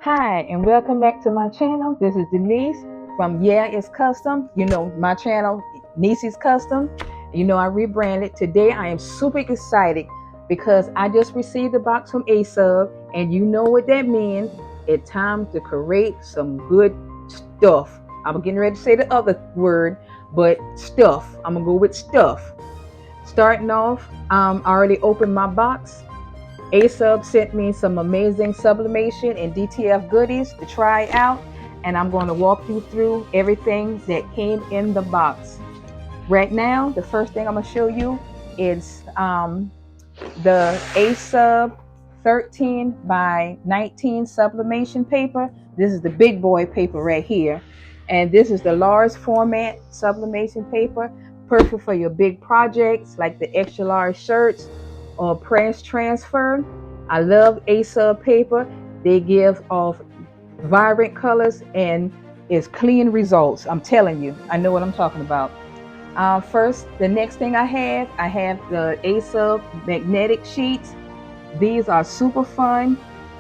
Hi, and welcome back to my channel. This is Denise from Yeah It's Custom. You know, my channel, Niecy's Custom. You know, I rebranded. Today, I am super excited because I just received a box from ASUB, and you know what that means. It's time to create some good stuff. I'm getting ready to say the other word, but stuff. I'm going to go with stuff. Starting off, I already opened my box. ASUB sent me some amazing sublimation and DTF goodies to try out, and I'm going to walk you through everything that came in the box. Right now, the first thing I'm going to show you is the ASUB 13 by 19 sublimation paper. This is the big boy paper right here, and this is the large format sublimation paper, perfect for your big projects like the extra large shirts or press transfer. I love ASUB paper. They give off vibrant colors and it's clean results. I'm telling you, I know what I'm talking about. First, the next thing I have the ASUB magnetic sheets. These are super fun.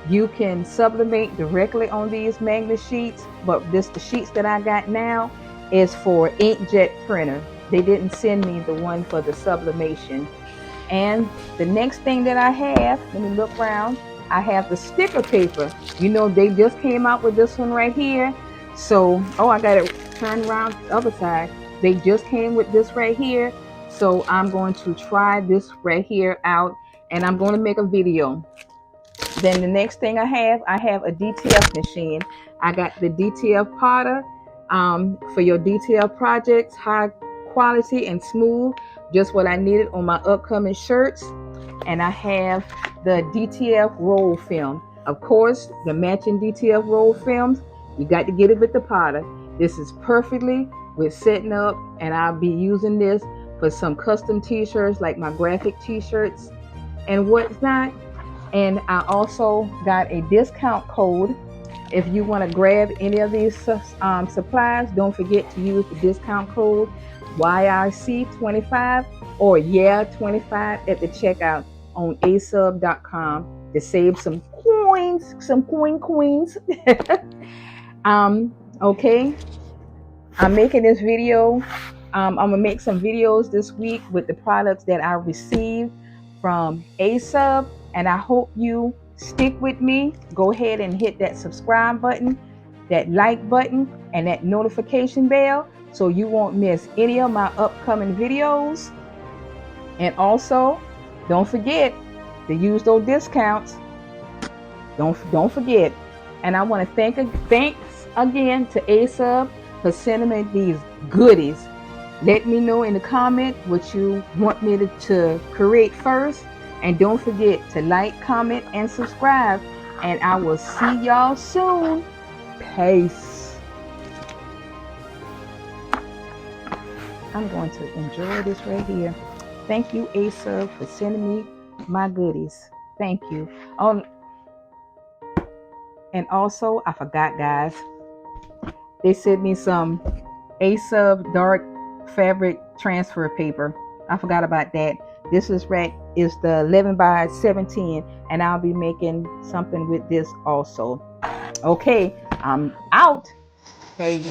You can sublimate directly on these magnet sheets, but the sheets that I got now is for inkjet printer. They didn't send me the one for the sublimation. And the next thing that I have, let me look around, I have the sticker paper. You know, they just came out with this one right here. So, oh, I got it turned around the other side. They just came with this right here. So I'm going to try this right here out, and I'm going to make a video. Then the next thing I have a DTF machine. I got the DTF Powder for your DTF projects, high quality and smooth, just what I needed on my upcoming shirts. And I have the DTF Roll Film. Of course, the matching DTF Roll Films, you got to get it with the powder. This is perfectly with setting up, and I'll be using this for some custom t-shirts like my graphic t-shirts and whatnot. And I also got a discount code. If you want to grab any of these supplies, don't forget to use the discount code YRC25 or Yeah25 at the checkout on asub.com to save some coins, okay, I'm making this video. I'm gonna make some videos this week with the products that I received from ASUB, and I hope you stick with me. Go ahead and hit that subscribe button, that like button, and that notification bell so you won't miss any of my upcoming videos. And also, don't forget to use those discounts. Don't forget. And I want to thanks again to ASUB for sending me these goodies. Let me know in the comment what you want me to create first. And don't forget to like, comment, and subscribe. And I will see y'all soon. Peace. I'm going to enjoy this right here. Thank you, ASUB, for sending me my goodies. Thank you. Oh, and also, I forgot, guys. They sent me some ASUB dark fabric transfer paper. I forgot about that. This is the 11 by 17, and I'll be making something with this also. Okay, I'm out. Hey.